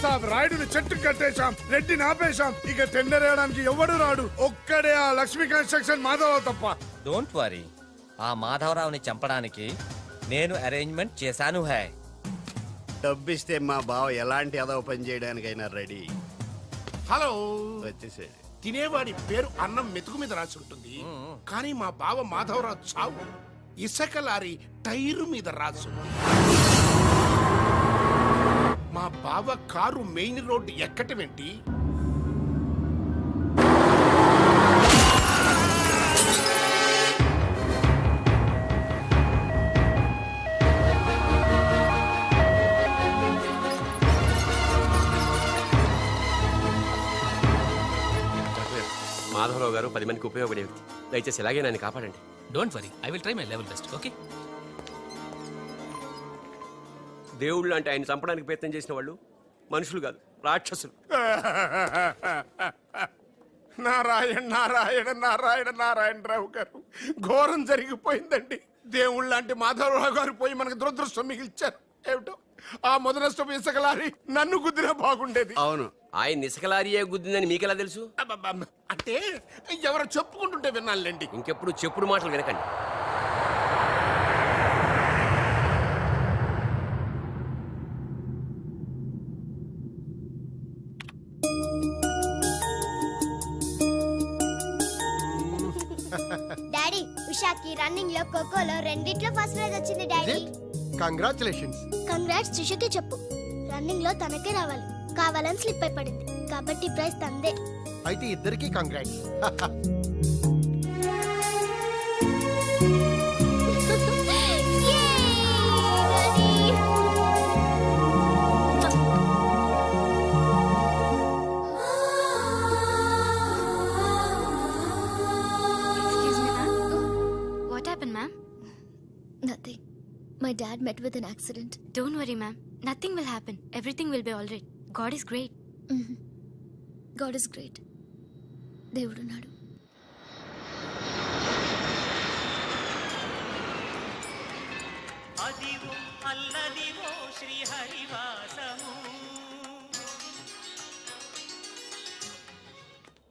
సాబ్ రాయుడుని చెట్టు కట్టేశాం, రెడ్డిని ఆపేశాం. ఇక టెండర్ వేయడానికి ఎవడు రాడు. ఒక్కడే ఆ లక్ష్మీ కన్స్ట్రక్షన్ మాధవరావు తప్ప. డోంట్ వరీ, ఆ మాధవరావుని చంపడానికి నేను అరేంజ్మెంట్ చేశాను. హై డబ్బిస్తే మా బావ ఎలాంటి అదవ పని చేయడానికైనా రెడీ. హలో, వచ్చేసాడు. తినేవాడి పేరు అన్నం మెతుకు మీద రాసి ఉంటుంది, కానీ మా బావ మాధవరావు చావు ఇసుక లారీ టైరు మీద రాసు. మా బావ కారు మెయిన్ రోడ్డు ఎక్కటమేంటి? మాధవరావు గారు 10 మందికి ఉపయోగపడే వ్యక్తి. దయచేసి ఇలాగే నన్ను కాపాడండి. Don't worry, I will try my level best. Okay. దేవుళ్ళు అంటే ఆయన చంపడానికి ప్రయత్నం చేసిన వాళ్ళు మనుషులు కాదు, రాక్షసులు. నారాయణ నారాయణ నారాయణ నారాయణరావు గారు, ఘోరం జరిగిపోయిందండి. దేవుళ్ళు లాంటి మాధవరావు గారు పోయి మనకు దురదృష్టం మిగిల్చారు. ఏమిటో ఆ మొదలష్టం ఇసుకలారి నన్ను గుద్దినా బాగుండేది. అవును, ఆయన ఇసుకలారియే గుద్దిందని మీకెలా తెలుసు? అబ్బబ్బబ్బ. అంటే ఎవరో చెప్పుకుంటుంటే విన్నానులేండి. ఇంకెప్పుడు చెప్పుడు మాటలు వినకండి. డాడీ, ఉషాకి రన్నింగ్ లో ఖోఖోలో రెండిట్లో ఫస్ట్ ప్రైజ్ వచ్చింది డాడీ. కంగ్రాచులేషన్స్. కంగ్రాట్స్ త్రిషకి చెప్పు. రన్నింగ్ లో తనకే రావాలి, కావాలని స్లిప్ అయి పడింది కాబట్టి ప్రైజ్ తందే. అయితే ఇద్దరికి congrats. What happened, ma'am? Nothing. My dad met with an accident. Don't worry, ma'am. Nothing will happen. Everything will be all right. God is great. God is great. దేవుడున్నాడు.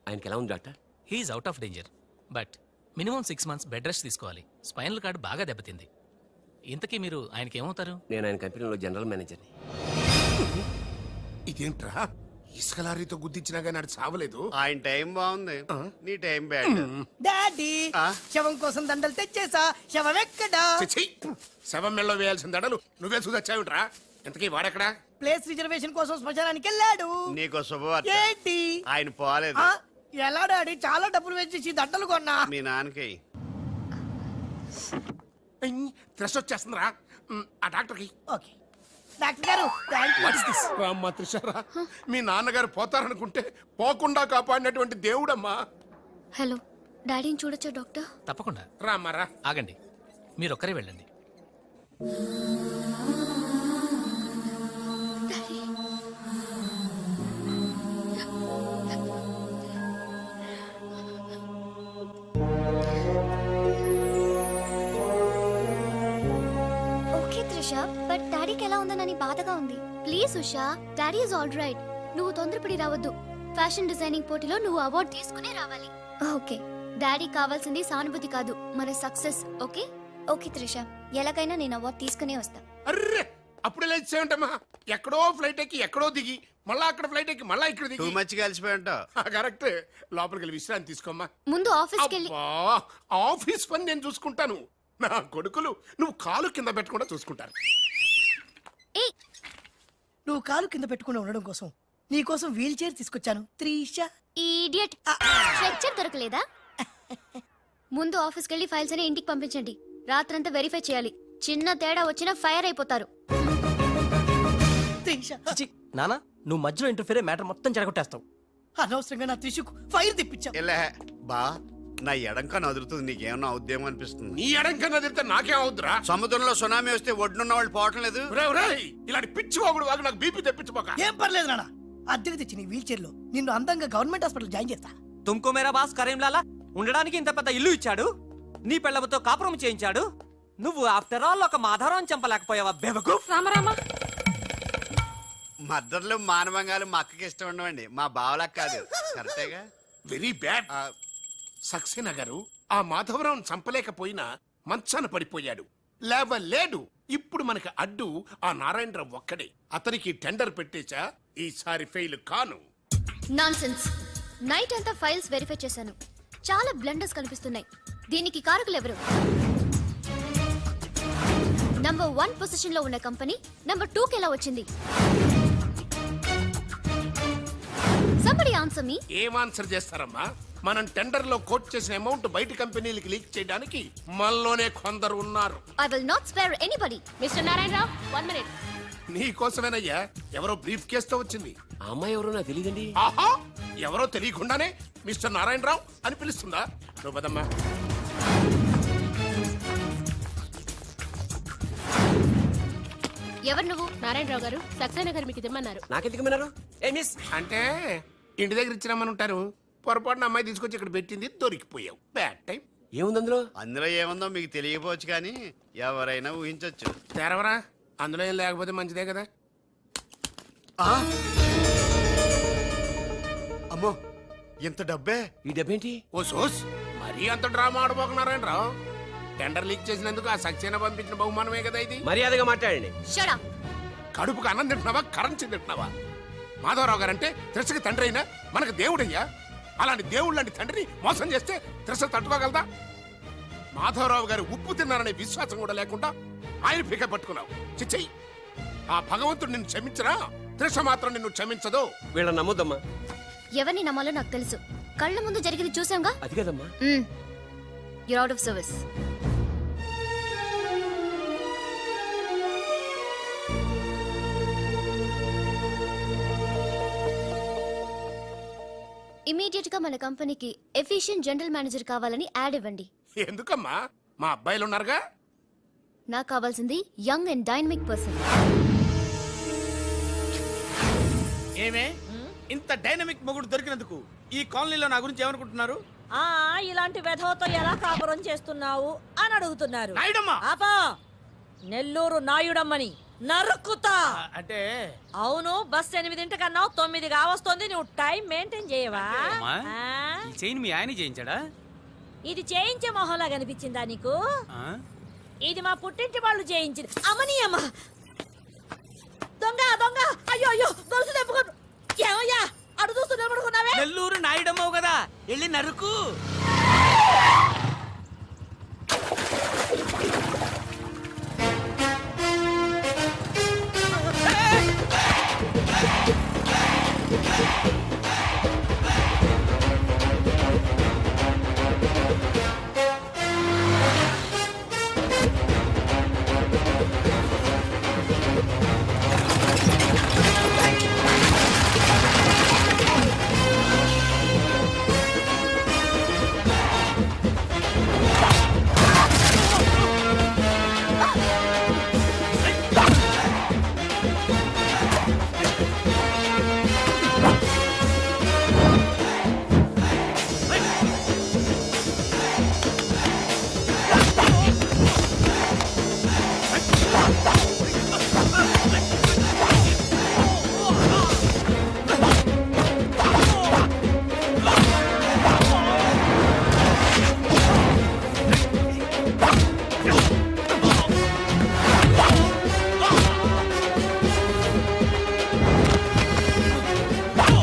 ఆయనకి ఎలా ఉంది doctor? He's out of danger, but minimum 6 months bed rest తీసుకోవాలి. Spinal cord బాగా దెబ్బతింది. ఇంతకీ మీరు ఆయనకి ఏమవుతారు? నేను ఆయన కంపెనీలో జనరల్ మేనేజర్ని. ఇదేంట్రా, ఇసుక లారీతో గుద్దించినా కానీ అది చావలేదు. ఆయన టైం బాగుంది, నీ టైం బ్యాడ్. డాడీ, శవం కోసం దండలు తెచ్చేసా. శవం ఎక్కడా? చిచ్చి, శవం మెళ్ళలో వేయాల్సిన దడలు నువ్వే చూసొచ్చావుట్రా. ఎంతకీ వాడెక్కడా? ప్లేస్ రిజర్వేషన్ కోసం శ్మశానానికి వెళ్ళాడు. నీకో శుభవార్త. ఏంటి? ఆయన పోలేదు. ఆ, ఎలా డాడీ? చాలా డబ్బులు వెచ్చేసి దండలు కొన్నా. మీ నాన్నకి థ్రెష్ వచ్చేస్తుందిరా. ఆ డాక్టర్కి. ఓకే డాక్టర్ గారు, థ్యాంక్ యూ. రామ్మా త్రిషారా, మీ నాన్నగారు పోతారనుకుంటే పోకుండా కాపాడినటువంటి దేవుడమ్మా. హలో, డాడీని చూడొచ్చా డాక్టర్? తప్పకుండా. రామ్మారా. ఆగండి, మీరు ఒక్కరే వెళ్ళండి. బట్ డాడీకి ఎలా ఉందనని బాధగా ఉంది. Please Usha, daddy is all right. నువ్వు తొందరపడి రావద్దు. ఫ్యాషన్ డిజైనింగ్ పోటీలో నువ్వు అవార్డు తీసుకునే రావాలి. ఓకే, డాడీ కావాల్సింది సానుభూతి కాదు, మన సక్సెస్. ఓకే ఓకే త్రిష, ఎలాగైనా నేను అవార్డు తీసుకునే వస్తా. అర్రే, అప్పుడే లేచేయంటమ్మా. ఎక్కడో ఫ్లైట్ ఎక్కి ఎక్కడో దిగి మళ్ళా అక్కడ ఫ్లైట్ ఎక్కి మళ్ళా ఇక్కడ దిగి. టూ మచ్ కలిసిపోయి ఉంటావు. కరెక్ట్. లోపలికి వెళ్ళి విశ్రాంతి తీసుకోమ్మా. ముందు ఆఫీస్కి వెళ్ళి. ఆఫీస్ పని నేను చూసుకుంటాను. నా కొడుకులు నువ్వు కాలు కింద పెట్టకుండా చూసుకుంటారు. నువ్వు కాలు కింద పెట్టుకుని ఉండడం కోసం నీ కోసం వీల్ చైర్ తీసుకొచ్చాను త్రిష. ఈడియట్, స్ట్రెచ్చర్ దొరకలేదా? ముందు ఆఫీస్కి వెళ్ళి ఫైల్స్ అని ఇంటికి పంపించండి. రాత్రంతా వెరిఫై చేయాలి. చిన్న తేడా వచ్చినా ఫైర్ అయిపోతారు. నానా, నువ్వు మధ్యలో ఇంటర్ఫియర్ మ్యాటర్ మొత్తం చెడగొట్టేస్తావు. అనవసరంగా నా త్రిషకు ఫైర్ తెప్పించావు. ఎలా బా, నా ఎడంకా నదురుతుంది, నీకేమన్నా ఉద్యమం అనిపిస్తుంది? నీ ఎడంకన్నా తిరిగితే నాకేం అవుద్దురా? సముద్రంలో సునామీ వస్తే ఒడ్డున్న వాళ్ళు పోవటం లేదు. ఇలాంటి పిచ్చి వాగుడు వాగు నాకు బీపీ తెప్పించుకోక. ఏం పర్లేదు నాన్న, అద్దెకి తెచ్చి నీ వీల్ చైర్ లో నిన్ను అందంగా గవర్నమెంట్ హాస్పిటల్ జాయిన్ చేస్తా. తుమ్కో మేరా బాస్ కరీంలాలా ఉండడానికి ఇంత పెద్ద ఇల్లు ఇచ్చాడు, నీ పెళ్ళబతో కాపురం చేయించాడు. నువ్వు ఆఫ్టర్ ఆల్ ఒక మాధవరావుని చంపలేకపోయావా బేవకు? రామరామా, మద్దతులు మానవంగాలు మా అక్కకి ఇష్టం ఉండవండి మా బావలకు కాదు కరెక్టేగా వెరీ బ్యాడ్. ఆ, సక్సేనా గారు ఆ మాధవరావును చంపలేకపోయినా మంచాన పడిపోయాడు, లేవలేడు. ఇప్పుడు మనకి అడ్డు ఆ నారాయణరావు ఒక్కడే. అతనికి టెండర్ పెట్టేశా, ఈసారి ఫెయిల్ కాను. నాన్సెన్స్. నైట్ అంతా ఫైల్స్ వెరిఫై చేశాను, చాలా బ్లండర్స్ కనిపిస్తున్నాయి. దీనికి కారకులు ఎవరు? నంబర్ 1 పొజిషన్ లో ఉన్న కంపెనీ నంబర్ 2 ఎలా వచ్చింది? Somebody answer me. ఏం ఆన్సర్ చేస్తారమ్మా? మనం టెండర్ లో కోట్ చేసిన అమౌంట్ బయట కంపెనీలకి లీక్ చేయడానికి మనలోనే కొందరు ఉన్నారు. I will not spare anybody. Mister Narayanarao 1 minute. నీ కోసమేనయ్యా ఎవరో బ్రీఫ్ కేసుతో వచ్చింది. ఆ అమ్మాయి ఎవరో నాకు తెలియదండి. ఆహా, ఎవరో తెలియకుండానే మిస్టర్ నారాయణరావు అని పిలుస్తుందా? నువ్వు పదమ్మా. ఎవరు నువ్వు? నారాయణరావు గారు సక్సేనా గారు మీకు ఇమ్మన్నారు. నాకెందుకు విన్నారు? ఏ మిస్, అంటే ఇంటి దగ్గర ఇచ్చినామని ఉంటారు. పొరపాటున అమ్మాయి తీసుకొచ్చి ఇక్కడ పెట్టింది, దొరికిపోయావు. Bad time. ఏముంది అందులో? అందులో ఏముందో మీకు తెలియకపోవచ్చు కానీ ఎవరైనా ఊహించొచ్చు. తెరవరా, అందులో ఏం లేకపోతే మంచిదే కదా. ఆ! అమ్మో ఇంత డబ్బే! ఈ డబ్బేంటి? ఓ సోస్, మరీ అంత డ్రామా ఆడబోకున్నారని రావు. టెండర్ లీక్ చేసినందుకు ఆ సక్సేనా పంపించిన బహుమానమే కదా ఇది. మర్యాదగా మాట్లాడండి. Shut up. కడుపుకు అన్నం తింటున్నావా, కరెన్సీ తింటున్నావా? మాధవరావు గారంటే త్రిషకి తండ్రి అయినా మనకు దేవుడయ్యా. అలాంటి దేవుడు లాంటి తండ్రిని మోసం చేస్తే త్రిష తట్టుకోగలదా? మాధవరావు గారు ఉప్పు తిన్నారనే విశ్వాసం కూడా లేకుండా ఆయన పీక పట్టుకున్నావు. చిచ్చయ్యి, ఆ భగవంతుడు నిన్ను క్షమించరా? త్రిష మాత్రం నిన్ను క్షమించదు. వీళ్ళని నమ్మొద్దమ్మా. ఎవరిని నమ్మాలో నాకు తెలుసు. కళ్ళ ముందు జరిగింది చూసాంగా. అది కదమ్మా. You're out of service. Immediate గా మన కంపెనీకి ఎఫిషియెంట్ జనరల్ మేనేజర్ కావాలని యాడ్ ఇవ్వండి. ఎందుకమ్మా? మా అబ్బాయిలు ఉన్నారుగా. నాకు కావాల్సింది యంగ్ అండ్ డైనమిక్ పర్సన్. ఏమే ఇంత డైనమిక్ మొగుడు దొరికినందుకు ఈ కాలనీలో నా గురించి ఏమనుకుంటున్నారు? ఇలాంటి వెధవతో ఎలా కాపురం చేస్తున్నావు అని అడుగుతున్నారు. నాయుడమ్మా! ఆపా! నెల్లూరు నాయుడమ్మని నరుక్కుతా. అంటే అవును, బస్ 8:00 9 కావస్తుంది. నువ్వు టైం మెయింటైన్ చేయవా? అమ్మా, ఆ? ఈ చైన్ మీ ఆయన చేయించాడా? ఇది చేయించే మొహంలా కనిపించిందా నీకు? ఇది మా పుట్టింటి వాళ్ళు చేయించింది. అమ్మని అమ్మ దొంగ దొంగ! అయ్యో అయ్యో, గొలుసు తెప్పుకో. ఏమయ్యా అడు చూస్తూ నిలబడుకున్నావే? నెల్లూరు నాయుడమ్మవు కదా, వెళ్ళి నరుకు.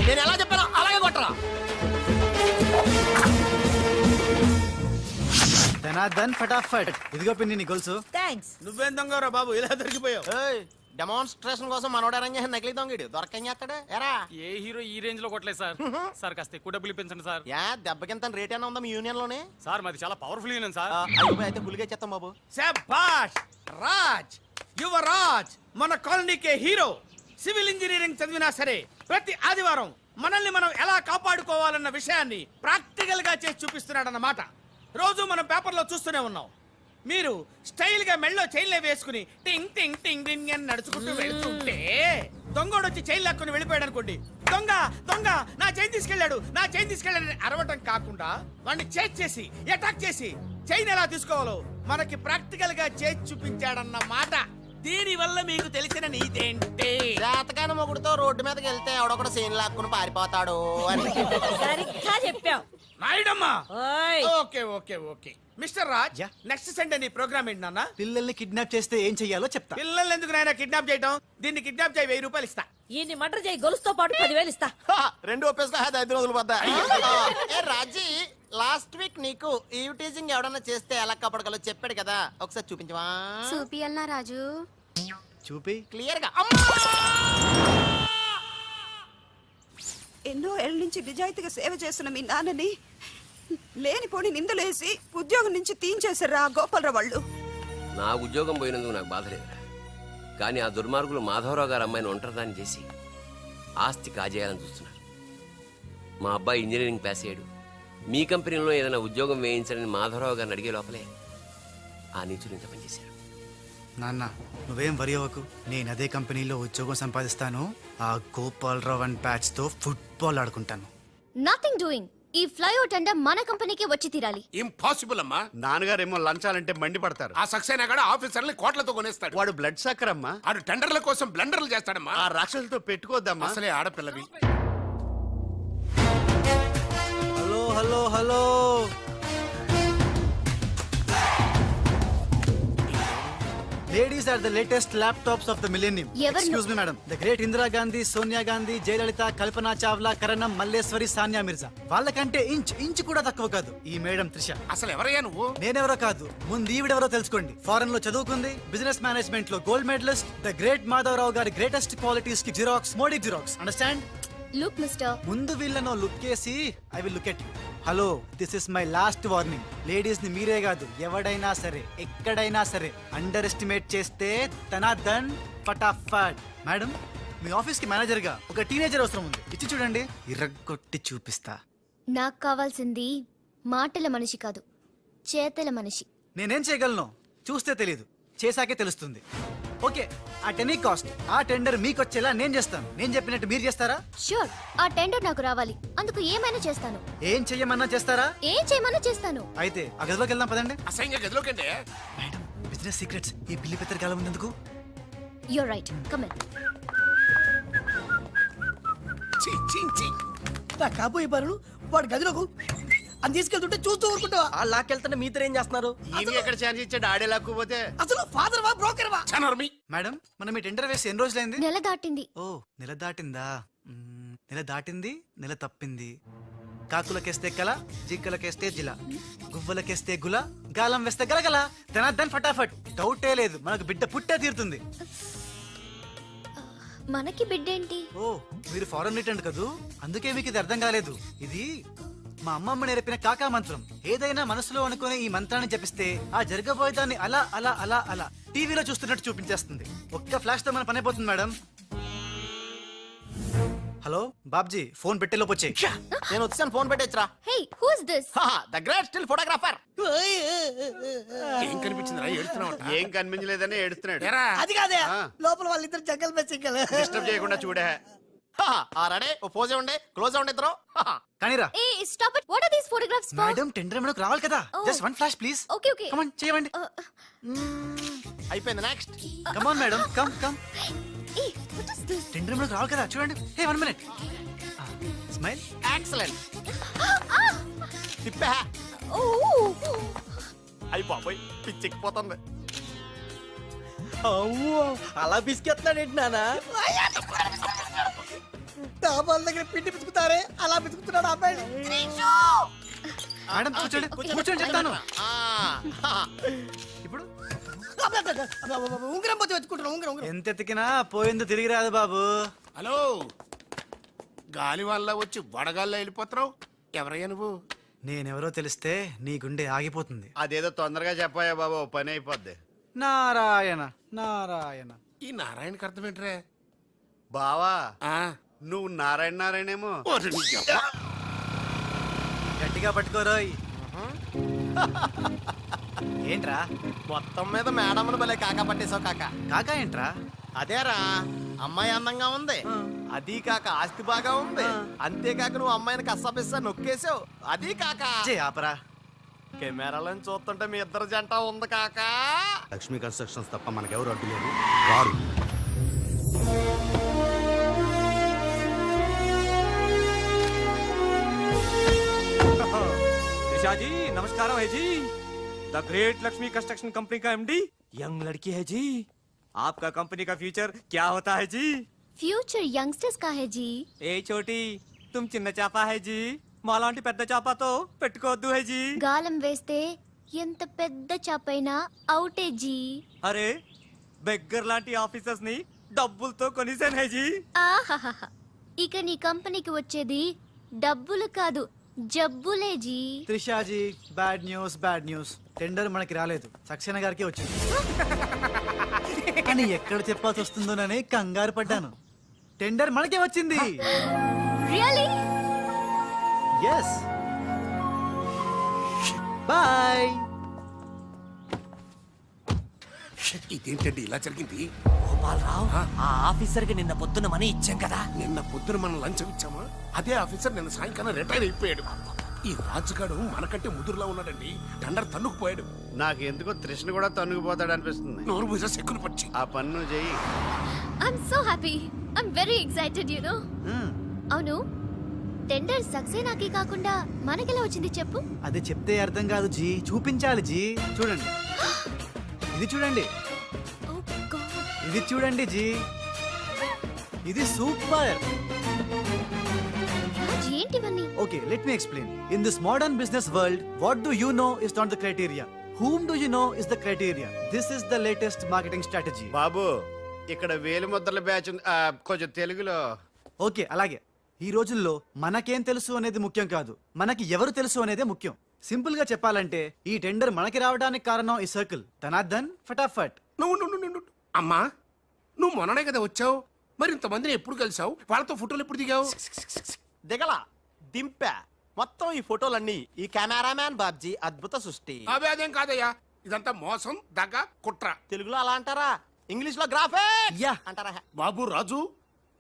నేను ఎలా చెప్పానో అలాగే కొట్టరా. ధనాధన్ ఫటాఫట్. ఇదిగో పిన్ని నీ గొలుసు. థ్యాంక్స్. నువ్వేం దొంగరా బాబు, ఇలా దొరికిపోయావు? డెమాన్స్ట్రేషన్ కోసం మనోడు అరేంజ్ చేసిన నకిలీ దొంగడు దొరకని చేస్తాడు. ఎరా ఏ హీరో ఈ రేంజ్ లో కొట్టలేదు సార్. సార్ కాస్త ఎక్కువ డబ్బులు ఇప్పించండి సార్. యా దెబ్బకింత రేట్ ఏమైనా ఉందా మీ యూనియన్ లోనే? సార్ మాది చాలా పవర్ఫుల్ యూనియన్ సార్. అయితే ఫుల్గా చేస్తాం బాబు. శభాష్ రాజ్, యువరాజ్, మన కాలనీకే హీరో. సివిల్ ఇంజనీరింగ్ చదివినా సరే ప్రతి ఆదివారం మనల్ని మనం ఎలా కాపాడుకోవాలన్న విషయాన్ని ప్రాక్టికల్ గా చేసి చూపిస్తున్నాడన్నమాట. రోజు మనం పేపర్లో చూస్తూనే ఉన్నాం. మీరు స్టైల్ గా మెళ్ళో చైన్లే వేసుకుని టింగ్ టింగ్ టింగ్ టింగ్ అని నడుచుకుంటూ వెళ్తుంటే దొంగోడు వచ్చి చైన్ లాక్కుని వెళ్ళిపోయాడు అనుకోండి. దొంగ దొంగ నా చైన్ తీసుకెళ్ళాడు, నా చైన్ తీసుకెళ్ళాడు అరవటం కాకుండా వాడిని చేజ్ చేసి అటాక్ చేసి చైన్ ఎలా తీసుకోవాలో మనకి ప్రాక్టికల్ గా చేసి చూపించాడన్న మాట. దీని వల్ల మీకు తెలిసిన నీతేంటి? జాతకాన మొగుడుతో రోడ్డు మీదకి వెళ్తే ఎవడొకడు సీన్ లాక్కుని పారిపోతాడు అని. సరిగ్గా చెప్పావు. నాయుడమ్మా. ఓయ్ okay okay okay mister Raj, next Sunday నీ ప్రోగ్రామ్ ఏంటి నాన్న? పిల్లల్ని కిడ్నాప్ చేస్తే ఏం చెయ్యాలో చెప్తా. పిల్లల్ని ఎందుకు నాయన కిడ్నాప్ చేయటం? దీన్ని కిడ్నాప్ చేయి, 1000 రూపాయలు ఇస్తా. ఈయన్ని మటర్ చేయి, గొలుసుతో పాటు 10,000 ఇస్తా. రెండు ఒప్పేసుకో 5 రోజులు పడ్డా. ఏ రాజీ, లాస్ట్ వీక్ నీకు ఈవ్ టీజింగ్ ఎవడన్నా చేస్తే ఎలా కాపాడగలో చెప్పాడు కదా, ఒకసారి చూపించవా? చూపియల్నా రాజు? చూపి. క్లియర్ గా. ఎన్నో ఏళ్ళ నుంచి నిజాయితీగా సేవ చేస్తున్న మీ నాన్నని లేనిపోని నిందలేసి ఉద్యోగం నుంచి తీయించేశారు ఆ గోపాలరావు వాళ్ళు. నా ఉద్యోగం పోయినందుకు నాకు బాధ లేదురా, కానీ ఆ దుర్మార్గులు మాధవరావు గారు అమ్మాయిని ఒంటరిదాన్ని చేసి ఆస్తి కాజేయాలని చూస్తున్నారు. మా అబ్బాయి ఇంజనీరింగ్ పాస్ అయ్యాడు, మీ కంపెనీలో ఏదైనా ఉద్యోగం వేయించాలని మాధవరావు గారిని అడిగే లోపలే ఆ నీచులు ఇంత పనిచేశారు. నాన్న నువ్వేం వరి అవ్వకు, నేను అదే కంపెనీలో ఉద్యోగం సంపాదిస్తాను. ఆ గోపాలరావు అండ్ బ్యాచ్ తో ఫుట్బాల్ ఆడుకుంటాను. Nothing doing. ఈ ఫ్లైఓవర్ టెండర్ మన కంపెనీకి వచ్చి తీరాలి. ఇంపాసిబుల్ అమ్మా. నాన్నగారేమో లంచాలంటే మండిపడతారు. ఆ సక్సేనా కూడా ఆఫీసర్ని కోట్లతో కొనేస్తాడు. వాడు బ్లడ్ సక్కర్ అమ్మా. ఆడు టెండర్ల కోసం బ్లండర్లు చేస్తాడమ్మా. ఆ రాక్షసులతో పెట్టుకోద్దమ్మా. అసలే ఆడపిల్లవి. Hello hello hello, ladies are the latest laptops of the millennium. ఎవరు? Excuse me madam, the great Indira Gandhi, Sonia Gandhi, Jayalalitha, Kalpana Chawla, Karnam, Malleswari, Sania Mirza. వాళ్ళకంటే ఇంచ్ కూడా తక్కువ కాదు ఈ మేడం త్రిష. అసలు ఎవరయ్యా నువ్వు? నేనెవరో కాదు, ముందు ఈవిడెవరో తెలుసుకోండి. ఫారెన్ లో చదువుకుంది, బిజినెస్ మేనేజ్మెంట్ లో gold medalist, the great Madhavarao గారి గ్రేటెస్ట్ క్వాలిటీస్ కి జిరాక్స్, మోడీ జిరాక్స్. అండర్స్టాండ్? లుక్ మిస్టర్, ముందు వీళ్ళను లుక్ చేసి I will look at you. Hello, this is my last warning. Ladies ని మీరే కాదు, ఎవడైనా సరే ఎక్కడైనా సరే అండర్ ఎస్టిమేట్ చేస్తే తనాదన్ ఫటాఫట్. మేడం, మీ ఆఫీస్ కి మేనేజర్ గా ఒక టీనేజర్ అవసరం ఉంది, ఇచ్చి చూడండి, ఇరగ్గొట్టి చూపిస్తా. నాకు కావాల్సింది మాటల మనిషి కాదు, చేతల మనిషి. నేనేం చేయగలను చూస్తే తెలీదు, చేశాకే తెలుస్తుంది. ఓకే, ఆ టెనీ కాస్ట్, ఆ టెండర్ మీకు వచ్చేలా నేను చేస్తాను. నేను చెప్పినట్టు మీరు చేస్తారా? ష్యూర్, ఆ టెండర్ నాకు రావాలి. అందుకు ఏమైనా చేస్తాను. ఏం చెయ్యమన్నా చేస్తారా? ఏం చేయమన్నా చేస్తాను. అయితే ఆ గదిలోకి వెళ్దాం పదండి. అసహ్యంగా గదిలోకంటే. మేడం, బిజినెస్ సీక్రెట్స్ ఈ పిల్లి పెద్దరి కాలం ఉన్నందుకు. You're right, come in. నా కాబోయే బారులు వాడు గదిలోకు అని తీసుకెళ్తుంటే చూస్తూ ఊరుకుంటావా? ఆ లాక్కెళ్తుంటే మీతో ఏం చేస్తున్నారు? ఈయనకి ఎక్కడ ఛాన్స్ ఇచ్చాడు? ఆడే లాక్కుపోతే. అసలు ఫాదర్ వా బ్రోకర్ వా? మేడం, మనం ఈ టెండర్ వేసి ఎన్ని రోజులైంది? నెల దాటింది. ఓ, నెల దాటిందా? నెల దాటింది, నెల తప్పింది. కాకులకేస్తే కల, జింకలకేస్తే జిల, గువ్వలకేస్తే గుల, గాలం వేస్తే గలగల, ధనార్దన్ ఫటాఫట్. డౌటే లేదు, మనకు బిడ్డ పుట్టే తీరుతుంది. మనకి బిడ్డేంటి? ఓ, మీరు ఫారెన్ రిటర్న్ కదూ, అందుకే మీకు ఇది అర్థం కాలేదు. ఇది మా అమ్మమ్మ నేర్పిన కాకా మంత్రం. ఏదైనా మనసులో అనుకుని ఈ మంత్రాన్ని జపిస్తే ఆ జరగబోయేదాన్ని అలా అలా అలా అలా టీవీలో చూస్తున్నట్టు చూపించేస్తుంది. ఒక్క ఫ్లాష్ తో మన పని అయిపోతుంది మేడం. హలో బాబ్జీ, ఫోన్ పెట్టేలోపు వచ్చేయ్. నేను వచ్చాను, ఫోన్ పెట్టేచ్చరా. Hey, who is this? The great still photographer. ఏం కనిపించింది? ఏడుస్తున్నావు? ఏం కనిపించలేదని ఏడుస్తున్నాడు. అది కాదే, లోపల వాళ్ళిద్దరు జంగల్ బస్ సింగల్. డిస్టర్బ్ చేయకుండా చూడే. రెడీ, ఓ పోజే ఉండే, క్లోజ్ ఉండే ఇద్దరు. కానీరా. ఏ stop it. What are these photographs for? Madam, tender మనకు రావాలి కదా. Just one flash please. Okay okay. Come on, చేయండి. అయిపోయింది, నెక్స్ట్. Come on madam, come come. ఏ వాట్ ఇస్ దిస్? టెండర్ మనకు రావాలి కదా, చూడండి. Hey, 1 minute. స్మైల్. ఎక్సలెంట్. తిప్పా. ఓ అయ్యి బాబోయ్, పిచ్చెక్కిపోతుంది. అలా బిస్కెత్తాడేంటి నానా? డాబాల దగ్గర పిండి పిసుకుతారే అలా పిసుకుతున్నాడు అబ్బాయి. మేడం కూర్చోండి, కూర్చోండి చెప్తాను. ఇప్పుడు ఉంగరం పోతే వెతుకుంటున్నా. ఉంగరం ఎంత ఎతికినా పోయింది తిరిగి రాదు బాబు. హలో, గాలి వల్ల వచ్చి వడగాల్లో వెళ్ళిపోతున్నావు. ఎవరయ్యా నువ్వు? నేనెవరో తెలిస్తే నీ గుండె ఆగిపోతుంది. అదేదో తొందరగా చెప్పాయా బాబు, పని అయిపోద్ది. నారాయణ నారాయణ. ఈ నారాయణకి అర్థం ఏంట్రా? బావా, ఆ, నువ్వు నారాయణ నారాయణేమో. గట్టిగా పట్టుకోరోయ్. ఏంట్రా మొత్తం మీద మేడం భలే కాకా పట్టేశావు. కాకా ఏంట్రా? అదేరా, అమ్మాయి అందంగా ఉంది, అదీ కాక ఆస్తి బాగా ఉంది, అంతేకాక నువ్వు అమ్మాయిని కష్టపిస్తా నొక్కేసావు, అదీ కాక. ఆపరా, కెమెరాలను చూస్తుంటే మీ ఇద్దరు జంట ఉంది కాక. లక్ష్మీ కన్స్ట్రక్షన్స్ తప్ప మనకెవరు అడ్డు లేరు. రారు. निशा जी नमस्कार है जी। The great Lakshmi construction company का एमडी यंग लड़की है जी। आपका कंपनी का फ्यूचर क्या होता है जी? ఫ్యూచర్ యంగ్స్టర్స్ కా హై జీ. ఏ చోటి तुम చిన్న చేప है जी, మాలాంటి పెద్ద చేపతో పెట్టుకోవద్దు है जी। గాలం వేస్తే ఎంత పెద్ద చాపైనా అవుటే జీ. అరే బెగ్గర్ లాంటి ఆఫీసర్స్ ని డబ్బులతో కొనిసాను है जी। ఆహాహా, ఇక నీ కంపెనీకి వచ్చేది డబ్బులు కాదు జబ్బులే జీ. త్రిషాజీ bad news. టెండర్ మనకి రాలేదు, సక్సేనా గారికి వచ్చింది. అని ఎక్కడ చెప్పాల్సి వస్తుందోనని కంగారు పడ్డాను. టెండర్ మనకే వచ్చింది. రియల్లీ? ఎస్. బాయ్. ఇదేంటండి ఇలా జరిగింది? గోపాలరావు, ఆ ఆఫీసర్ కి నిన్న పొద్దున మనీ ఇచ్చాం కదా. నిన్న పొద్దున మనం లంచం ఇచ్చామా? అదే ఆఫీసర్ నిన్న సాయంకాలం రిటైర్ అయిపోయాడు. ఈ రాజుగాడు మనకంటే ముదురులా ఉన్నాడండి. టండర్ తన్నుకుపోయాడు. నాకు ఎందుకో తృష్ణ కూడా తన్నుకుపోతాడు అనిపిస్తుంది. నోరు పూజ సెక్కులు పచ్చి. ఆ పన్ను చెయ్యి. I'm so happy. I'm very excited you know. అవును, టెండర్ సక్సేనాకి కాకుండా మనకెలా వచ్చింది చెప్పు? అది చెప్తే అర్థం కాదు జీ, చూపించాలి జీ. చూడండి, ఇది చూడండి, ఓ గాడ్. ఇది చూడండి జీ, ఇది సూపర్. రాజ్ ఏంటివన్నీ? Okay, let me explain. In this modern business world, what do you know is not the criteria. Whom do you know is the criteria. This is the latest marketing strategy. బాబు, ఇక్కడ వేలు ముద్రల batch ఉంది. కొంచెం తెలుగులో. Okay, అలాగే. ఈ రోజుల్లో మనకేం తెలుసు అనేది ముఖ్యం కాదు, మనకి ఎవరు తెలుసు అనేదే ముఖ్యం. సింపుల్ గా చెప్పాలంటే ఈ టెండర్ మనకి రావడానికి కారణం ఈ సర్కిల్. ధనార్దన్ ఫటాఫట్. నువ్వు అమ్మా, నువ్వు మొన్ననే కదా వచ్చావు. మరి ఇంతమందిని ఎప్పుడు కలిసావు? వాళ్ళతో ఫోటోలు ఎప్పుడు దిగావు? దిగల దింపా. మొత్తం ఈ ఫోటోలన్నీ ఈ కెమెరామ్యాన్ బాబ్జీ అద్భుత సృష్టి. అవే అదేం కాదయ్యా, ఇదంతా మోసం, దగ్గ, కుట్ర. తెలుగులో అలా అంటారా? ఇంగ్లీష్ లో గ్రాఫే యా. అంటారా? బాబు రాజు,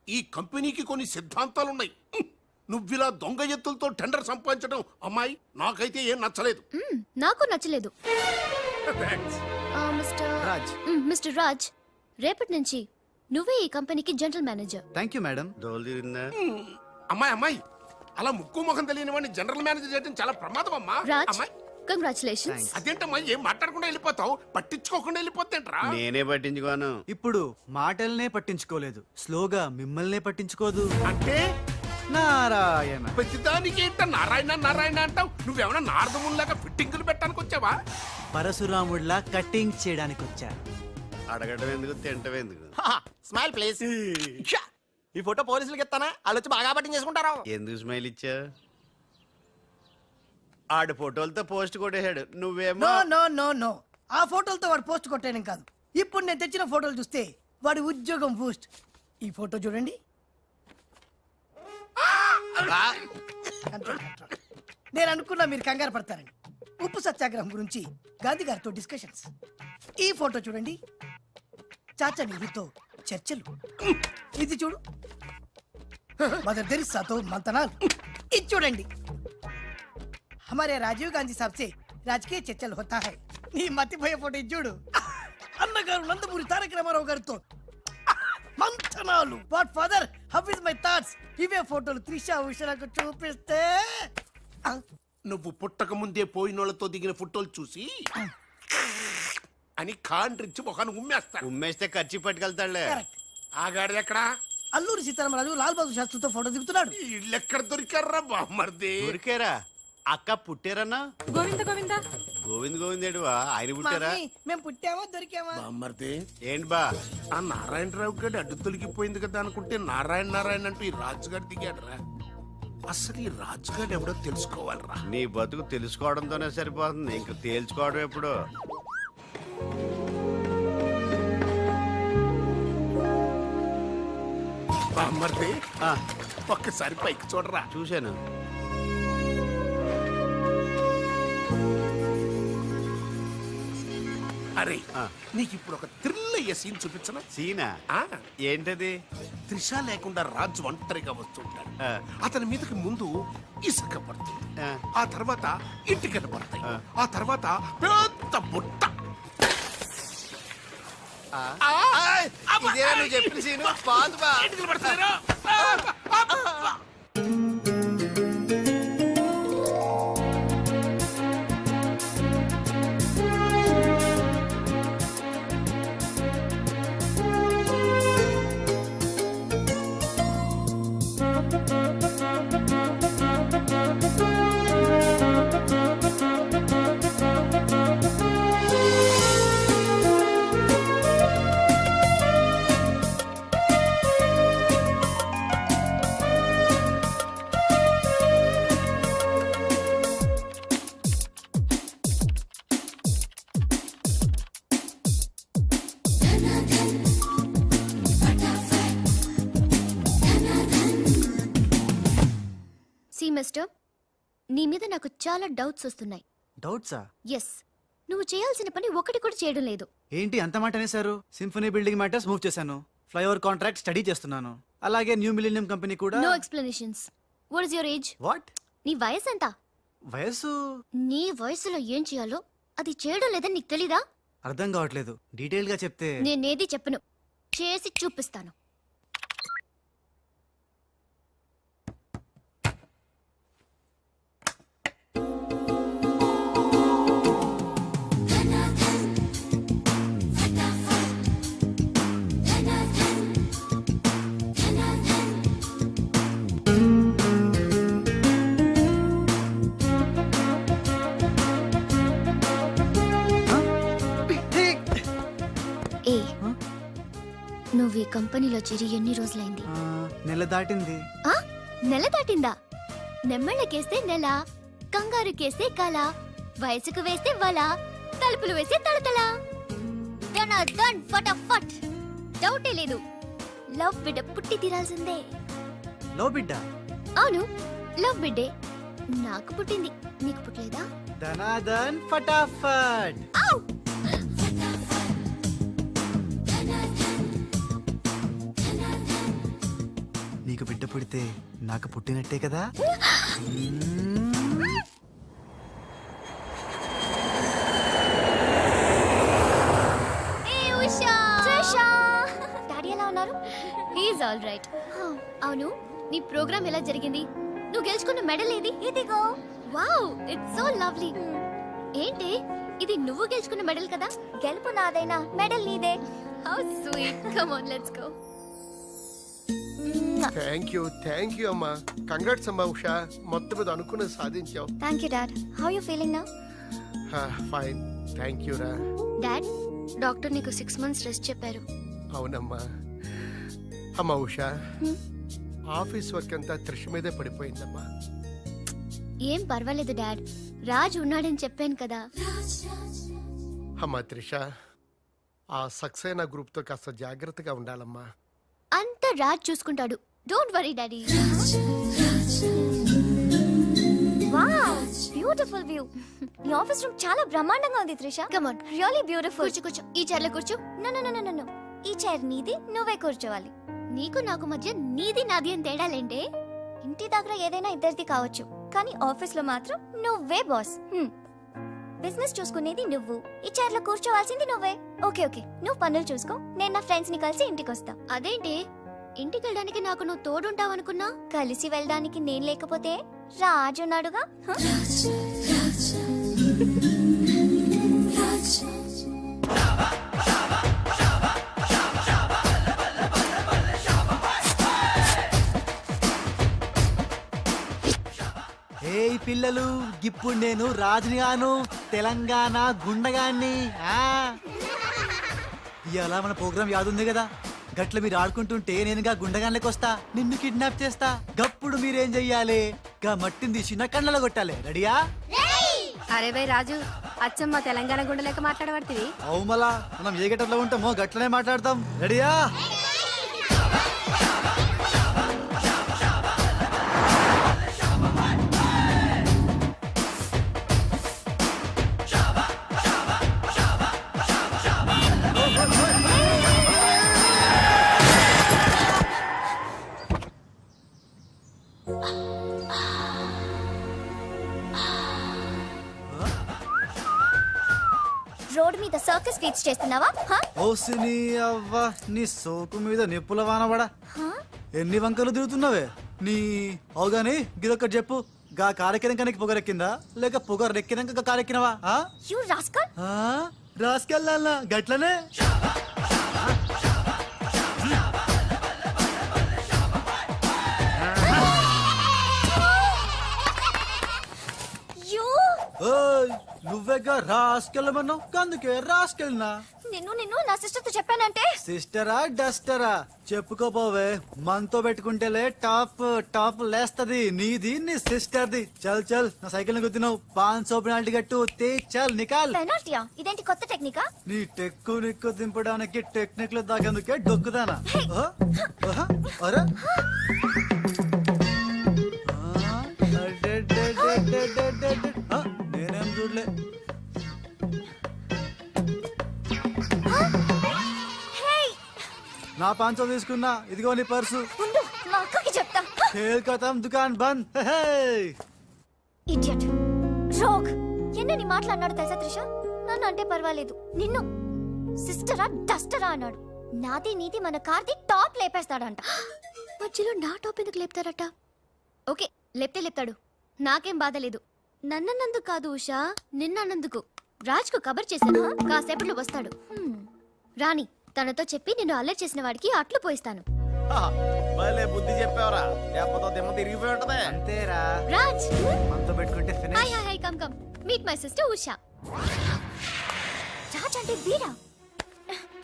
ఈ కంపెనీకి కొన్ని సిద్ధాంతాలున్నాయి. నువ్విలా దొంగ ఎత్తులతో టెండర్ సంపాదించడం అమ్మాయి నాకైతే ఏం నచ్చలేదు. నాకు నచ్చలేదు. Thanks. రాజ్. మిస్టర్ రాజ్, రేపటి నుంచి నువ్వే ఈ కంపెనీకి general manager. Thank you madam. దోలు తిరిందా? అమ్మాయి అలా ముక్కు ముఖం తెలియని వాడిని జనరల్ మేనేజర్ చేయడం చాలా ప్రమాదం అమ్మా. రాజ్, అమ్మాయి కంగ్రాచులేషన్స్. అదేంటమ్మా, ఏం మాట్లాడకుండా వెళ్ళిపోతావు? పట్టించుకోకుండా వెళ్ళిపోతేంట్రా? నేనే పట్టించుకోను. ఇప్పుడు మాటల్నే పట్టించుకోలేదు, స్లోగా మిమ్మల్నే పట్టించుకోదు. అంటే నారాయణ. ప్రతిదానికి ఏంట నారాయణ నారాయణ అంటావు? నువ్వేమన్నా నారదముల్లాగా ఫిట్టింగులు పెట్టడానికి వచ్చావా? పరశురాముడిలా కటింగ్ చేయడానికి వచ్చా. అడగడం ఎందుకు, తింటం ఎందుకు? Smile please. ఈ ఫోటో పోలీసులకి ఇస్తానా? వాళ్ళు వచ్చి బాగా పట్టింగ్ చేసుకుంటారు. ఎందుకు స్మైల్ ఇచ్చా? ఆడు ఫోటోలతో పోస్ట్ కొట్టేశాడు, నువ్వేమో. నో నో నో నో, ఆ ఫోటోలతో వాడు పోస్ట్ కొట్టేయడం కాదు. ఇప్పుడు నేను తెచ్చిన ఫోటోలు చూస్తే వాడి ఉద్యోగం బూస్ట్. ఈ ఫోటో చూడండి. Control, control. నేను అనుకున్నా మీరు కంగారు పడతారని. ఉప్పు సత్యాగ్రహం గురించి గాంధీ గారితో డిస్కషన్స్. ఈ ఫోటో చూడండి, చాచా నెహ్రూతో చర్చలు. ఇది చూడు, మదర్ తెరిసాతో మంతనాలు. ఇది చూడండి, हमारे राजीव गांधी साहब से राजकीय चर्चल होता है. నీ మతిపోయే ఫోటో ఇది చూడు, అన్నగారు నందమూరి తారక రామారావు గారితో మంతనాలు. What father, how is my thoughts. ఇవే ఫోటోలు త్రిషా ఉషలకు చూపిస్తే నువ్వు పుట్టక ముందే పోయినోళ్లతో దిగిన ఫోటోలు చూసి అని కాండ్రించి మొహాన్ని ఉమ్మేస్తా. ఉమ్మేస్తే ఖర్చు పట్టుకెళ్తాడులే. ఆగాడు ఎక్కడా? అల్లూరి సీతారామరాజు లాల్ బహదూర్ శాస్త్రితో ఫోటో దిగుతున్నాడు. వీళ్ళు ఎక్కడ దొరికారా బామ్మర్ది? దొరికారా? అక్క పుట్టారన్నా? గోవింద గోవింద గోవింద్ గోవిందేడువా? ఆయన పుట్టారా? మమ్మీ, మేము పుట్టామా దొరికామా? బామ్మర్ది, ఏంటి బా? ఆ నారాయణరావు గడి అడ్డు తొలగిపోయింది కదా అనుకుంటే నారాయణ నారాయణ అంటూ ఈ రాజుగారు దిగాడరా. అసలు ఈ రాజుగారు ఎవడో తెలుసుకోవాలరా. నీ బతుకు తెలుసుకోవడంతోనే సరిపోతుంది, ఇంక తేల్చుకోవడం ఎప్పుడు? బామ్మర్ది, ఒక్కసారి పైకి చూడరా. చూశాను. అరే, నీకు ఇప్పుడు ఒక థ్రిల్ అదిరయ్యే సీన్ చూపించనా? సీనా ఆ, ఏంటది? త్రిష లేకుండా రాజు ఒంటరిగా వస్తుంటాడు. ఆ. అతని మీదకి ముందు ఇసుక పడుతుంది, ఆ. ఆ తర్వాత ఇటుకలు పడతాయి, ఆ తర్వాత పెద్ద బుట్ట. ఇదేనా నువ్వు చెప్పిన సీను? పాదు బా. ఇటుకలు పడతాయిరా. సి మిస్టర్, నీ మీద నాకు చాలా డౌట్స్ వస్తున్నాయి. డౌట్సా? ఎస్, నువ్వు చేయాల్సిన పని ఒకటి కూడా చేయడం లేదు. ఏంటి అంత మాట అనేసారు? సింఫనీ బిల్డింగ్ మ్యాటర్స్ మూవ్ చేశాను, ఫ్లైఓవర్ కాంట్రాక్ట్ స్టడీ చేస్తున్నాను, అలాగే న్యూ మిలీనియం కంపెనీ కూడా. No explanations. What is your age? What? నీ వయసు ఎంత? వయసు నీ వయసులో ఏం చేయాలో అది చేయడం లేదని నీకు తెలీదా? అర్థం కావట్లేదు, డీటెయిల్ గా చెప్తే. నేనేది చెప్పను, చేసి చూపిస్తాను. ఏ, నువ్వు ఈ కంపెనీలో చేరి ఎన్ని రోజులైంది? నెల దాటింది. ఆ? నెల దాటిందా? నెమ్మళ్ళకేస్తే నెల, కంగారుకేస్తే కల, వయసుకు వేస్తే వల, తలుపులు వేస్తే తడతల. డన్ ఫటాఫట్. డౌటే లేదు, లవ్ బిడ్డ పుట్టి తీరాల్సిందే. లవ్ బిడ్డ? అవును, లవ్ బిడ్డే నాకు పుట్టింది, నీకు పుట్టలేదా? ధనాధన్ ఫటాఫట్. ఔ! నీకు బిడ్డ పుడితే నాకు పుట్టినట్టే కదా. ఏ ఉషా! త్రిషా! డాడీ ఎలా ఉన్నారు? He's all right. అవును, నీ ప్రోగ్రామ్ ఎలా జరిగింది? నువ్వు గెలుచుకున్న మెడల్ ఏది? ఇదిగో. Wow, it's so lovely. ఏంటి ఇది, నువ్వు గెలుచుకున్న మెడల్ కదా? గెలుపు నాదైనా మెడల్ నీదే. How sweet. Come on, let's go. Thank you అమ్మా. కంగ్రాట్స్ అమ్మా ఉషా, మొత్తం మీద అనుకున్నది సాధించావు. Thank you dad. How you feeling now? Fine, thank you రా. డాడ్, డాక్టర్ నీకు 6 months రెస్ట్ చెప్పారు. అవునమ్మా. అమ్మా ఉషా, ఆఫీస్ వర్క్ అంతా త్రిష మీదే పడిపోయిందమ్మా. ఏం పర్వాలేదు డాడ్, రాజ్ ఉన్నాడని చెప్పాను కదా. అమ్మా త్రిష, ఆ సక్సేనా గ్రూప్ తో కాస్త జాగ్రత్తగా ఉండాలమ్మా. అంత రాజ్ చూసుకుంటాడు, don't worry daddy. Wow, beautiful view. ఈ ఆఫీస్ రూమ్ చాలా బ్రహ్మాండంగా ఉంది Trisha. Come on, really beautiful. కూర్చో కూర్చో, ఈ చైర్ లో కూర్చో. No no no no no, ఈ చైర్ నీది, నువ్వే కూర్చోవాలి. నీకు నాకు మధ్య నీది నాది అని తేడాలేంటే? ఇంటి దగ్గర ఏదైనా ఇద్దరిది కావచ్చు, కానీ ఆఫీస్ లో మాత్రం నువ్వే బాస్. బిజినెస్ చూసుకునేది నువ్వు, ఈ చైర్ లో కూర్చోవాల్సింది నువ్వే. ఓకే ఓకే, నువ్వు పనులు చూసుకో, నేను నా ఫ్రెండ్స్ ని కలిసి ఇంటికి వస్తా. అదేంటి, ఇంటికి వెళ్ళడానికి నాకు నువ్వు తోడుంటావనుకున్నా? కలిసి వెళ్ళడానికి నేను లేకపోతే రాజు ఉన్నాడుగా. ఏయ్ పిల్లలు, ఇప్పుడు నేను రాజునిగాను, తెలంగాణ గుండగాన్ని. ఇలా మన ప్రోగ్రామ్ యాదుంది కదా, గట్ల మీరు ఆడుకుంటుంటే నేనుగా గుండగాన్లకి వస్తా, నిన్ను కిడ్నాప్ చేస్తా. గప్పుడు మీరేం చెయ్యాలి? గా మట్టిని తీసి నా కళ్ళలో కొట్టాలి. రెడీయా? అరే బై రాజు, అచ్చమ్మ తెలంగాణ గుండె లెక్క మాట్లాడబడుతుంది. అవు మళ్ళా మనం ఏ గట్టలో ఉంటామో గట్లనే మాట్లాడతాం. రెడీయా? తెలియక స్పీచ్ చేస్తున్నావా ఓసిని అవ్వ నీ సోకు మీద నిప్పుల వానబడా ఎన్ని వంకలు తిరుగుతున్నావే నీ అవుగాని గిదొక్కటి చెప్పు గా కారెక్కినాక పొగరెక్కిందా లేక పొగరెక్కినాక కారెక్కినవా యు రాస్కల్ రాసుకెళ్ళాలా గట్లనే యు ఓయ్ నువ్వేగా రాసుకెళ్ళమన్నావు అందుకే రాసుకెళ్ళినా నిన్ను నా సిస్టర్ తో చెప్పానంటే సిస్టరా డస్టరా చెప్పుకోపోవే మనతో పెట్టుకుంటేలే టాప్ టాప్ లేస్తది నీది నీ సిస్టర్ది చల్ చల్ నా సైకిల్ గుద్దినావు 500 పెనాల్టీ కట్టు తే చల్ నికాల్ పెనాల్టీయా ఇదేంటి కొత్త టెక్నికా నీ టెక్కు నిక్కు దింపడానికి టెక్నిక్ లో దాగేందుకే డొక్కుదానా అరే నేనేం చూడలే నా 500 తీసుకున్నా ఇదిగో నీ పర్సు ఉండు మా అక్కకి చెప్తా ఖేల్ ఖతం దుకాన్ బంద్ ఇడియట్ రోగ్ ఎన్నని మాట్లాడినాడు తెలుసా త్రిష నన్ను అంటే పర్వాలేదు నిన్ను సిస్టరా డస్టరా అన్నాడు నాది నీది మన కార్ది టాప్ లేపేస్తాడంట మధ్యలో నా టాప్ ఎందుకు లేపుతారట ఓకే లేపుతాడు నాకేం బాధ లేదు నన్నన్నందుకు కాదు ఉషా నిన్నన్నందుకు రాజ్ కు కబర్ చేశాను కాసేపట్లో వస్తాడు రాణి తనతో చెప్పి నిన్ను అల్లరి చేసిన వాడికి అట్లు పోయిస్తాను భలే బుద్ధి చెప్పావరా లేకపోతే దిమ్మ తిరిగిపోయి ఉంటదే అంతేరా రాజ్ మనతో పెట్టుకుంటే hi finish hi hi come come meet my sister Usha Raj అంటే వీడా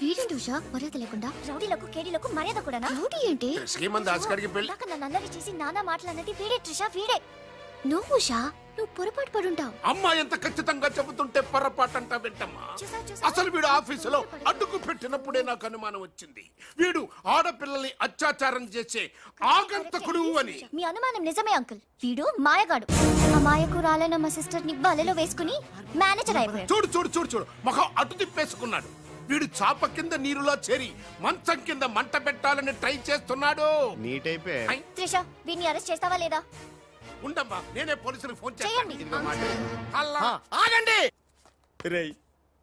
వీడేంటి ఉషా మర్యాద లేకుండా రౌడీలకు కేడీలకు మర్యాద కూడానా రౌడీ ఏంటి శ్రీమంత్ దాస్కర్కి పెళ్లి ఇందాక నన్ను అల్లరి చేసి నానా మాటలన్నది వీడే ట్రిషా వీడే నువ్వు ఉషా నువ్వు పొరపాటు పడుంటావు అమ్మా ఎంత ఖచ్చితంగా చెబుతుంటే పొరపాటంట వింటమ్మా అసలు వీడు ఆఫీసులో అడ్డుకు పెట్టినప్పుడే నాకు అనుమానం వచ్చింది వీడు ఆడపిల్లల్ని అత్యాచారం చేసే ఆగంతకుడు అని మీ అనుమానం నిజమే అంకుల్ వీడు మాయగాడు ఆ మాయకు రాలైన మా సిస్టర్ ని బలలో వేసుకుని మేనేజర్ అయిపోయాడు చూడు చూడు చూడు చూడు మొహం అటు తిప్పేసుకున్నాడు వీడు చాప కింద నీరులో చేరి మంచం కింద మంట పెట్టాలని ట్రై చేస్తున్నాడు నీట్ అయిపోయి ఐ, త్రిష వీడిని అరెస్ట్ చేస్తావా లేదా ఉండమ్మా నేనే పోలీసులకు ఫోన్ చేయండి. చేస్తాను ఇదిగో మాట్లాడు. హల్లా. ఆగండి రేయ్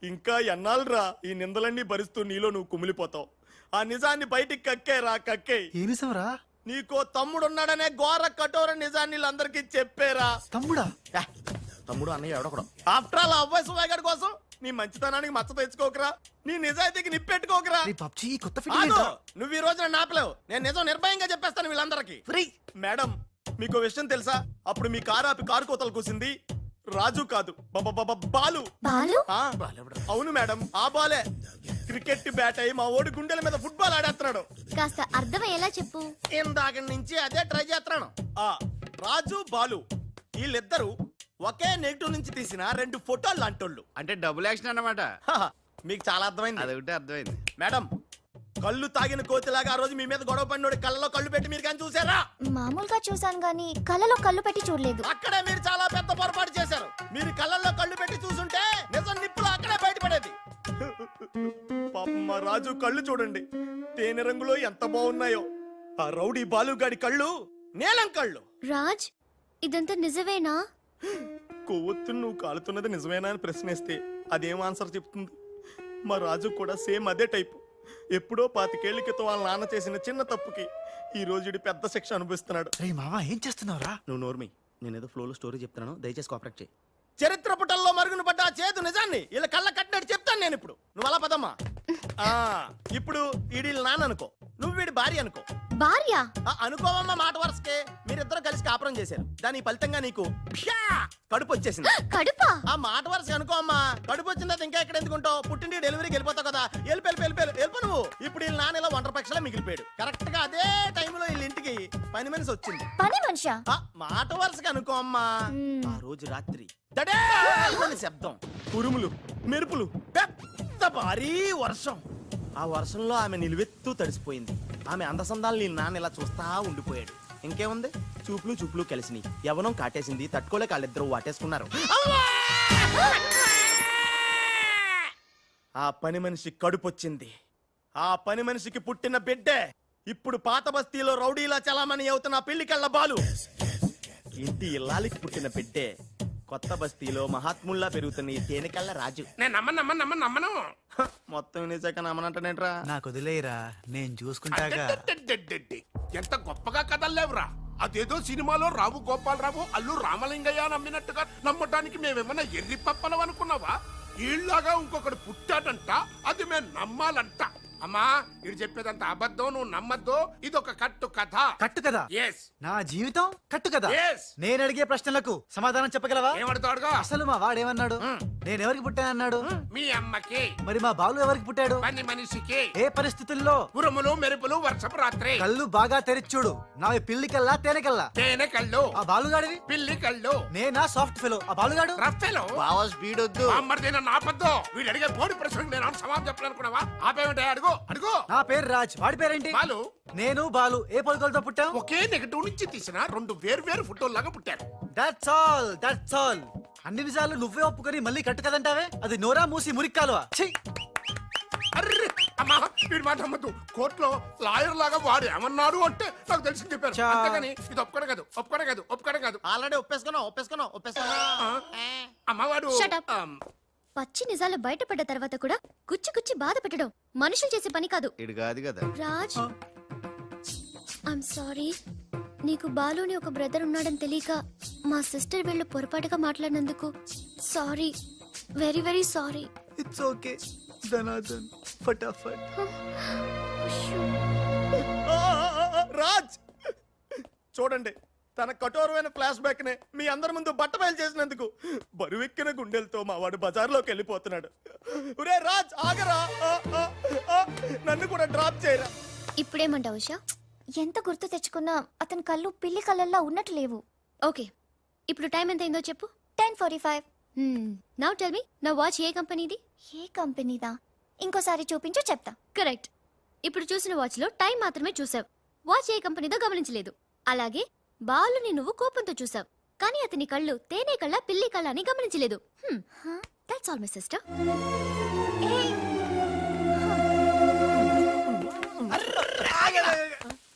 ఇంకా ఎన్నాళ్ళరా ఈ నిందలన్నీ భరిస్తూ నీలో నువ్వు కుమిలిపోతావు ఆ నిజాన్ని బయటికి కక్కేరా కక్కే ఏ నిజంరా నీకో తమ్ముడున్నాడనే ఘోర కఠోర నిజాన్ని వీళ్ళందరికీ చెప్పేరా తమ్ముడా తమ్ముడు అన్నయ్య ఎవడకూడదు ఆఫ్టర్ ఆల్ అవ్వాయి సువాగడ్ కోసం నీ మంచితనానికి మచ్చ తెచ్చుకోకరా నీ నిజాయితీకి నిప్పెట్టుకోకరా నీ పబ్జి కొత్త ఆగు! ఫిట్టింగ్ నువ్వు ఈ రోజున నాపలేవు నేను నిజం నిర్భయంగా చెప్పేస్తాను వీళ్ళందరికీ మేడం మీకు విషయం తెలుసా అప్పుడు మీ కారు ఆపి కారు కోతలు కూసింది రాజు కాదు బాలు బాలు ఆ, అవును మేడం ఆ బాలే క్రికెట్ బ్యాట్ అయి మా ఓడి గుండెల మీద ఫుట్బాల్ ఆడేస్తున్నాడు కాస్త అర్థమయ్యేలా చెప్పు ఇందాక నుంచి అదే ట్రై చేస్తున్నాను ఆ రాజు బాలు వీళ్ళిద్దరూ ఒకే నెగిటివ్ నుంచి తీసిన 2 ఫోటోలు లాంటోళ్ళు అంటే డబుల్ యాక్షన్ అన్నమాట హహ, మీకు చాలా అర్థమైంది అదొకటి అర్థమైంది మేడం కళ్ళు తాగిన కోతిలాగా ఆ రోజు మీ మీద గొడవ పడినోడి కళ్ళలో కళ్ళు పెట్టి మీరు కానీ చూసారా మామూలుగా చూసాను గానీ కళ్ళలో కళ్ళు పెట్టి చూడలేదు అక్కడే మీరు చాలా పెద్ద పొరపాటు చేశారు మీరు కళ్ళల్లో కళ్ళు పెట్టి చూసుంటే నిజం నిప్పులు అక్కడే బయటపడేది పాపం మా రాజు కళ్ళు చూడండి తేనె రంగులో ఎంత బాగున్నాయో ఆ రౌడీ బాలుగాడి కళ్ళు నీలం కళ్ళు రాజ్ ఇదంతా నిజమేనా కొవ్వొత్తు నువ్వు కాలుతున్నది నిజమేనా అని ప్రశ్నిస్తే అదేం ఆన్సర్ చెప్తుంది మా రాజు కూడా సేమ్ అదే టైపు ఎప్పుడో 25 ఏళ్ల క్రితం వాళ్ళ నాన్న చేసిన చిన్న తప్పుకి ఈ రోజు ఈడు పెద్ద శిక్ష అనుభవిస్తున్నాడు రే మావా ఏం చేస్తున్నావురా నువ్వు నోర్మి నేనేదో ఫ్లోలో స్టోరీ చెప్తున్నాను దయచేసి కోఆపరేట్ చేయి చరిత్ర పుటల్లో మరుగున పడ్డ ఆ చేదు నిజాన్ని ఇలా కళ్ళ కట్టినట్టు చెప్తాను నేను ఇప్పుడు నువ్వు అలా పదమ్మా ఆ, ఇప్పుడు ఈడి నాన్న అనుకో నువ్వు వీడి భార్య అనుకో భార్య అనుకోవమ్మ మాట వరుసకే మీరిద్దరు కలిసి కాపురం చేశారు దాని ఫలితంగా నీకు ప్యా! కడుపు వచ్చేసింది కడుపా ఆ మాట వరుస అనుకో అమ్మా కడుపు వచ్చిన తర్వాత ఇంకా ఎక్కడ ఎందుకుంటావు పుట్టింటి డెలివరీకి వెళ్ళిపోతావు కదా వెళ్ళిపో నువ్వు ఇప్పుడు వీళ్ళ నాన్న ఇలా ఒంటరి పక్షలా మిగిలిపోయాడు కరెక్ట్ గా అదే టైంలో వీళ్ళ ఇంటికి పని మనిషి వచ్చింది పని మనిషా ఆ మాట వరుసగా అనుకో అమ్మా మ్మ్. ఆ రోజు రాత్రి దడేల్మని శబ్దం ఉరుములు మెరుపులు పెద్ద భారీ వర్షం ఆ వర్షంలో ఆమె నిలువెత్తు తడిసిపోయింది ఆమె అందసందాలు నాన్న ఇలా చూస్తా ఉండిపోయాడు ఇంకేముంది చూపులు కలిసినాయి యవనం కాటేసింది తట్టుకోలేక వాళ్ళిద్దరూ వాటేసుకున్నారు ఆ పని మనిషి కడుపొచ్చింది ఆ పని మనిషికి పుట్టిన బిడ్డే ఇప్పుడు పాత బస్తీలో రౌడీలా చలామణి అవుతున్న పెళ్లికళ్ళ బాలు ఇంటి ఇల్లాలికి పుట్టిన బిడ్డే కొత్త బస్తీలో మహాత్ముల్లా పెరుగుతున్న ఈ తేనెకల్ల రాజు. నేను నమ్మను హ, మొత్తం వినేశాక నమ్మనంటానేట్రా? నాకు వదిలేయరా, నేను చూసుకుంటాగా. అడ్డడ్డడ్డడ్డడ్డి. ఎంత గొప్పగా కథలు లేవురా. అదేదో సినిమాలో రావు గోపాలరావు అల్లు రామలింగయ్య నమ్మినట్టుగా నమ్మటానికి మేమేమన్నా ఎర్రి పప్పలం అనుకున్నావా? ఈళ్ళగా ఇంకొకడు పుట్టాడంట, అది మేము నమ్మాలంట. అమ్మా ఇది చెప్పేదంత అబద్ధం, నువ్వు నమ్మద్దు. ఇదొక కట్టు కథ. కట్టు కదా? ఎస్. నా జీవితం కట్టు కదా? Yes. నేను అడిగే ప్రశ్నలకు సమాధానం చెప్పగలవా? ఏమడతాడుగా? అసలు మా వాడేమన్నాడు? నేను ఎవరికి పుట్టానన్నాడు? మీ అమ్మకి. మరి మా బాలు ఎవరికి పుట్టాడు? పని మనిషికి. ఏ పరిస్థితుల్లో? ఉరుములు మెరుపులు వర్షపు రాత్రి. కళ్ళు బాగా తెరిచూడు. నావి పిల్లి కల్లా తేనె కల్లా? తేనె కళ్ళు. ఆ బాలుగాడివి? పిల్లి కళ్ళు. నేనా సాఫ్ట్ ఫెలో, ఆ బాలుగాడు రఫెలో. బావా స్పీడ్ వద్దు. అమ్మర్దైనా నాపద్దు. వీడు అడిగే బోడి ప్రశ్నకు నేను సమాధానం చెప్పాలనుకున్నావా? ఆపేమిటే అడుగు అడుగు. నా పేరు రాజ్, వాడి పేరేంటి? బాలు. నేను బాలు ఏ పొలకలతో పుట్టాం? ఒకే నెగటివ్ నుంచి తీసిన రెండు వేరు ఫోటోల్లాగా పుట్టారు. That's all, that's all. అన్ని నిజాలు నువ్వే ఒప్పుకొని మళ్ళీ కట్టు కదంటావే? అది నోరా మూసి మురిక్కాలువా? ఛీ! అర్రే అమ్మా వీడు మాట నమ్మద్దు. కోర్టులో లాయర్ లాగా వాడు ఏమన్నాడు అంటే నాకు తెలిసి చెప్పారు. చా. అంతేగాని ఇది ఒప్పుకోవడం కాదు. ఆల్రెడీ ఒప్పేసుకున్నా. ఆ, అమ్మవాడు Shut up. పచ్చి నిజాలు బయటపడ్డ తర్వాత కూడా గుచ్చి గుచ్చి బాధ పెట్టడం మనుషులు చేసే పని కాదు. ఇడు కాదు కదా. Raj I'm sorry. నీకు బాలుని ఒక బ్రదర్ ఉన్నాడని తెలియక మా సిస్టర్ వీళ్ళు పొరపాటుగా మాట్లాడినందుకు sorry, very very sorry. It's okay ధనాధన్ ఫటాఫట్. రాజ్ చూడండి, తన కఠోరమైన ఫ్లాష్ బ్యాక్ నే మీ అందరి ముందు బట్టబయలు చేసినందుకు బరువెక్కిన గుండెలతో మా వాడు బజార్లోకి వెళ్ళిపోతున్నాడు. ఒరే రాజ్ ఆగరా, నన్ను కూడా డ్రాప్ చేయరా. ఇప్పుడేమంటావు ఉషా? ఎంత గుర్తు తెచ్చుకున్నా అతని కళ్ళు పిల్లి కళ్ళల్లా ఉన్నట్టు లేవు. ఓకే, ఇప్పుడు టైం ఎంత అయిందో చెప్పు. 10:45. నౌ టెల్ మీ, నా వాచ్ ఏ కంపెనీది? ఏ కంపెనీదా? ఇంకోసారి చూపించు చెప్తా. కరెక్ట్. ఇప్పుడు చూసిన వాచ్ లో టైం మాత్రమే చూసావు, వాచ్ ఏ కంపెనీదో గమనించలేదు. అలాగే బాలుని నువ్వు కోపంతో చూసావు, కానీ అతని కళ్ళు తేనె కళ్ళ పిల్లి కళ్ళ అని గమనించలేదు. That's all my sister.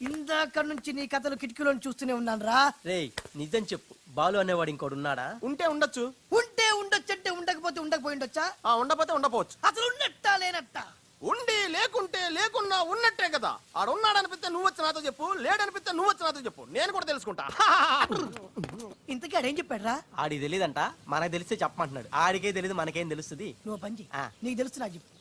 ఇందాక నుంచి నీ కథలు కిటికీలో చూస్తూనే ఉన్నాను రా. రేయ్ నిజం చెప్పు, బాలు అనేవాడు ఇంకోడు ఉన్నాడా? ఉంటే ఉండొచ్చు, ఉంటే ఉండొచ్చంటే ఉండకపోతే ఉండకపోయి ఉండొచ్చా? ఉండపోతే ఉండపోవచ్చు. అసలు ఉన్నట్టా లేనట్టా? ఉండి లేకుంటే లేకున్నా ఉన్నట్టే కదా. ఆడు ఉన్నాడనిపిస్తే నువ్వు వచ్చి నాతో చెప్పు, లేడనిపిస్తే నువ్వు వచ్చి నాతో చెప్పు, నేను కూడా తెలుసుకుంటా. ఇంతకీ ఆడేం చెప్పాడు రా? ఆడికి తెలియదంట, మనకు తెలిస్తే చెప్పమంటున్నాడు. ఆడికే తెలియదు, మనకేం తెలుస్తుంది? నువ్వు పని చెయ్యి. నీకు తెలుసు నాకు చెప్పు.